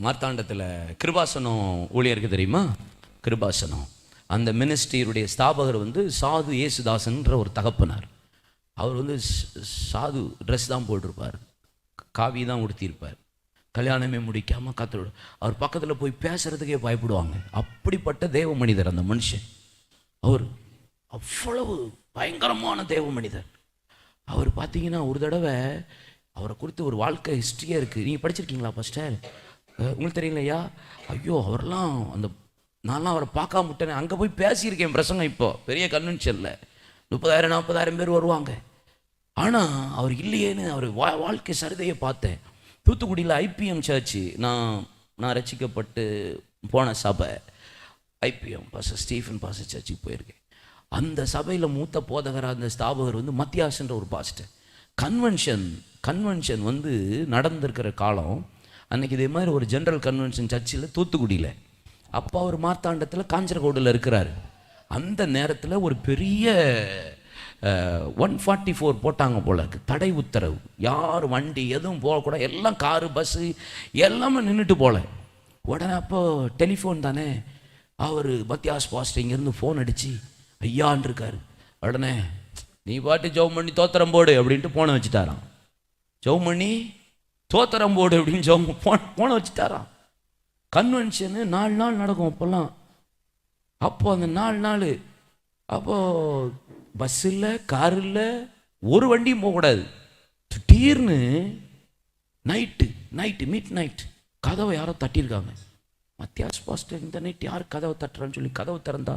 மார்த்தாண்டத்தில் கிருபாசனம் ஊழியருக்கு தெரியுமா? கிருபாசனம் அந்த மினிஸ்ட்ரியுடைய ஸ்தாபகர் சாது ஏசுதாசன்ற ஒரு தகப்பனார். அவர் சாது ட்ரெஸ் தான் போட்டிருப்பார், காவி தான் உடுத்தியிருப்பார், கல்யாணமே முடிக்காமல் கத்தரோட அவர் பக்கத்தில் போய் பேசுறதுக்கே பயப்படுவாங்க. அப்படிப்பட்ட தேவ மனிதர் அந்த மனுஷன். அவர் அவ்வளவு பயங்கரமான தேவ மனிதர். அவர் பார்த்தீங்கன்னா ஒரு தடவை அவரை குறித்து ஒரு வாழ்க்கை ஹிஸ்ட்ரியே இருக்குது. நீங்கள் படிச்சிருக்கீங்களா பாஸ்டர்? உங்களுக்கு தெரியலையா? ஐயோ, அவரெல்லாம் நான்லாம் அவரை பார்க்காம விட்டேனே. அங்கே போய் பேசியிருக்கேன் பிரசங்கம். இப்போ பெரிய கன்வென்ஷனில் 30,000-40,000 பேர் வருவாங்க. ஆனால் அவர் இல்லையேன்னு அவர் வாழ்க்கை சரிதையை பார்த்தேன். தூத்துக்குடியில் ஐபிஎம் சர்ச்சு, நான் ரசிக்கப்பட்டு போன சபை ஐபிஎம் பாஸ்டர் ஸ்டீஃபன் பாஸ்டர் சர்ச்சுக்கு போயிருக்கேன். அந்த சபையில் மூத்த போதகராக அந்த ஸ்தாபகர் மத்தியாசன்ற ஒரு பாஸ்டர். கன்வென்ஷன் நடந்திருக்கிற காலம் அன்றைக்கி இதே மாதிரி ஒரு ஜென்ரல் கன்வென்ஷன் சர்ச்சில் தூத்துக்குடியில். அப்போ அவர் மார்த்தாண்டத்தில் காஞ்சரகோடில் இருக்கிறார். அந்த நேரத்தில் ஒரு பெரிய 144 போட்டாங்க போல இருக்கு, தடை உத்தரவு. யார் வண்டி எதுவும் போகக்கூடாது, எல்லாம் காரு பஸ்ஸு எல்லாமே நின்றுட்டு போல. உடனே அப்போ டெலிஃபோன் தானே, அவர் மத்தியாஸ் பாஸ்டர் இங்கேருந்து ஃபோன் அடித்து ஐயான் இருக்கார். உடனே நீ பாட்டு ஜெபம் பண்ணி தோத்திரம் போடு அப்படின்ட்டு போனை வச்சுட்டாராம். ஜெபம் பண்ணி தோத்திரம் போடு அப்படின்னு போனை வச்சுட்டாராம். கன்வென்ஷனு 4 நாள் நடக்கும் அப்போல்லாம். அப்போது அந்த 4 நாள் அப்போது பஸ் இல்லை, கார் இல்லை, ஒரு வண்டியும் போகக்கூடாது. திடீர்னு நைட்டு மிட் நைட் கதவை யாரோ தட்டியிருக்காங்க. மத்தியாஸ் பாஸ்டர் இந்த நைட் யார் கதவை தட்டுறான்னு சொல்லி கதவை திறந்தா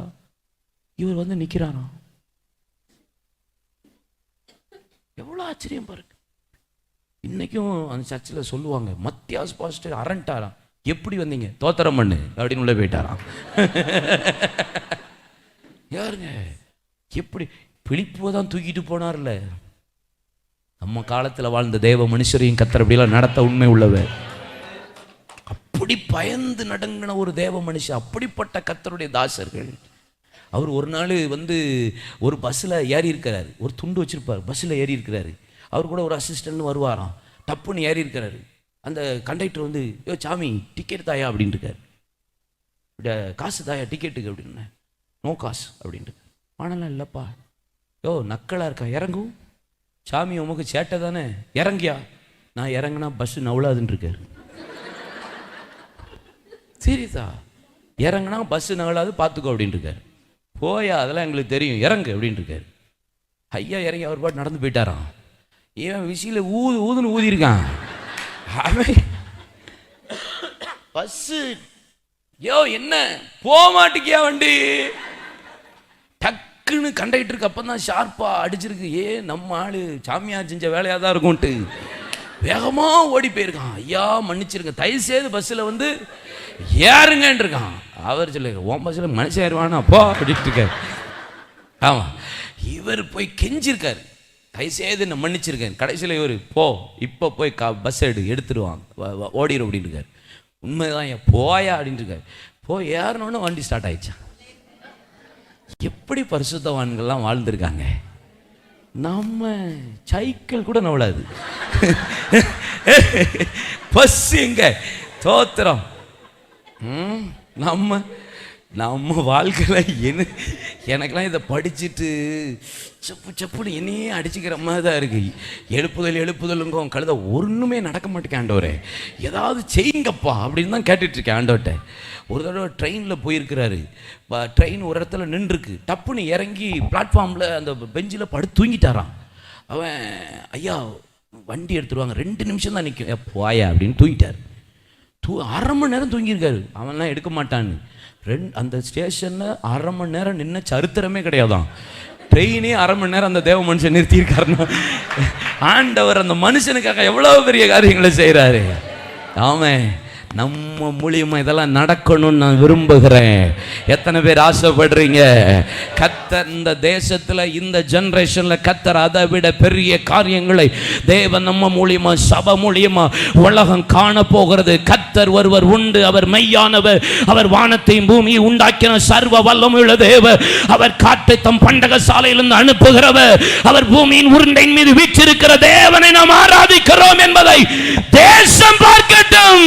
இவர் நிற்கிறாராம். எவ்வளோ ஆச்சரியம் பாருங்க. இன்னைக்கும் அந்த சர்ச்சில் சொல்லுவாங்க, மத்தியாஸ் பாஸ்டர் அரண்டாராம். எப்படி வந்தீங்க? தோத்திரம் பண்ணு அப்படின்னு உள்ள போயிட்டாராம். யாருங்க எப்படி பிலிப்புவை தான் தூக்கிட்டு போனார்ல. நம்ம காலத்தில் வாழ்ந்த தேவ மனுஷரையும் கத்தர் அப்படிலாம் நடத்த உண்மை உள்ளவர். அப்படி பயந்து நடங்கின ஒரு தேவ மனுஷன், அப்படிப்பட்ட கத்தருடைய தாசர்கள். அவர் ஒரு நாள் ஒரு பஸ்ஸில் ஏறி இருக்கிறாரு, ஒரு துண்டு வச்சிருப்பார், பஸ்ஸில் ஏறி இருக்கிறாரு. அவர் கூட ஒரு அசிஸ்டன்ட் வருவாராம். தப்புன்னு ஏறி இருக்கிறாரு. அந்த கண்டக்டர் யோ சாமி டிக்கெட் தாயா அப்படின்ட்டு இருக்காரு. காசு தாயா டிக்கெட்டுக்கு அப்படின்னு. நோ காசு அப்படின்ட்டு. ஆனாலும் இல்லைப்பா, யோ நக்கலாக இருக்கா, இறங்கும். சாமி உமக்கு சேட்டை தானே, இறங்கியா. நான் இறங்கினா பஸ்ஸு நவளாதுன்னு இருக்காரு. சீரியஸா, இறங்கினா பஸ்ஸு நவளாது பார்த்துக்கோ அப்படின்ட்டு இருக்காரு. போயா, அதெல்லாம் எங்களுக்கு தெரியும், இறங்கு அப்படின்ட்டு இருக்காரு. ஐயா இறங்கி அவர் பாட்டு நடந்து போயிட்டாராம். ஏன் விசில ஊதுன்னு ஊதிருக்கான் அவன். பஸ்ஸு யோ என்ன போக மாட்டேங்கியா வண்டி. டக்குன்னு கண்டக்டருக்கு அப்போ தான் ஷார்ப்பாக அடிச்சிருக்கு. நம்ம ஆள் சாமியார் செஞ்ச வேலையாக தான் இருக்கும்ட்டு வேகமாக ஓடி போயிருக்கான். ஐயா மன்னிச்சிருங்க, தயவுசெய்து பஸ்ஸில் ஏறுங்கன்னு இருக்கான். அவர் சொல்லுங்க, உன் பஸ்ஸில் மனுஷன் ஏறுவானா போ அப்படின்ட்டு இருக்காரு. ஆமாம், இவர் போய் கெஞ்சிருக்காரு, தயவுசெய்து நான் மன்னிச்சிருக்கேன். கடைசியில் இவர் இப்போ போய் பஸ் எடுத்துருவான், ஓடிடும் அப்படின்னு இருக்காரு. உண்மைதான், போயா அப்படின்ட்டு இருக்காரு. போய் ஏறினோன்னு வண்டி ஸ்டார்ட் ஆயிடுச்சான். எப்படி பரிசுத்தவான்கள்லாம் வாழ்ந்துருக்காங்க. நம்ம சைக்கிள் கூட நவளாது, பஸ் எங்க தோத்திரம். நம்ம வாழ்க்கையில் எனக்கெல்லாம் இதை படிச்சுட்டு சப்புன்னு என்னையே அடிச்சுக்கிற மாதிரி தான் இருக்குது. எழுப்புதலுங்கும் கழுத ஒன்றுமே நடக்க மாட்டேங்க ஆண்டவரே, ஏதாவது செய்யுங்கப்பா அப்படின்னு தான் கேட்டுட்ருக்கேன் ஆண்டவர்கிட்ட. ஒரு தடவை ட்ரெயினில் போயிருக்கிறாரு. ட்ரெயின் ஒரு இடத்துல நின்றுருக்கு. டப்புன்னு இறங்கி பிளாட்ஃபார்மில் அந்த பெஞ்சில் படுத்து தூங்கிட்டாரான். அவன் ஐயா வண்டி எடுத்துருவாங்க, 2 நிமிஷம் தான் நிற்கும், போயா அப்படின்னு தூங்கிட்டார். அரை மணி நேரம் தூங்கியிருக்காரு. அவன்லாம் எடுக்க மாட்டான்னு அந்த ஸ்டேஷனில் அரை மணி நேரம் நின்ன சரித்திரமே கிடையாதான். ட்ரெயினே அரை மணி நேரம் அந்த தேவ மனுஷன் நிறுத்தியிருக்காருன்னா ஆண்டவர் அந்த மனுஷனுக்காக எவ்வளோ பெரிய காரியங்களை செய்கிறாரு. ஆமாம், நம்ம மூலியமாக இதெல்லாம் நடக்கணும்னு நான் விரும்புகிறேன். எத்தனை பேர் ஆசைப்படுறீங்க? கத்தர் இந்த தேசத்தில் இந்த ஜெனரேஷனில் கத்தர் அதை விட பெரிய காரியங்களை தேவன் நம்ம மூலியமா சபை மூலியமா உலகம் காண போகிறது. கத்தர் ஒருவர் உண்டு, அவர் மெய்யானவர், அவர் வானத்தையும் பூமியை உண்டாக்கின சர்வ வல்லமையுள்ள தேவர், அவர் காற்றை தம் பண்டக சாலையிலிருந்து அனுப்புகிறவர், அவர் பூமியின் உருண்டையின் மீது வீற்றிருக்கிற தேவனை நாம் ஆராதிக்கிறோம் என்பதை தேசம் பார்க்கட்டும்.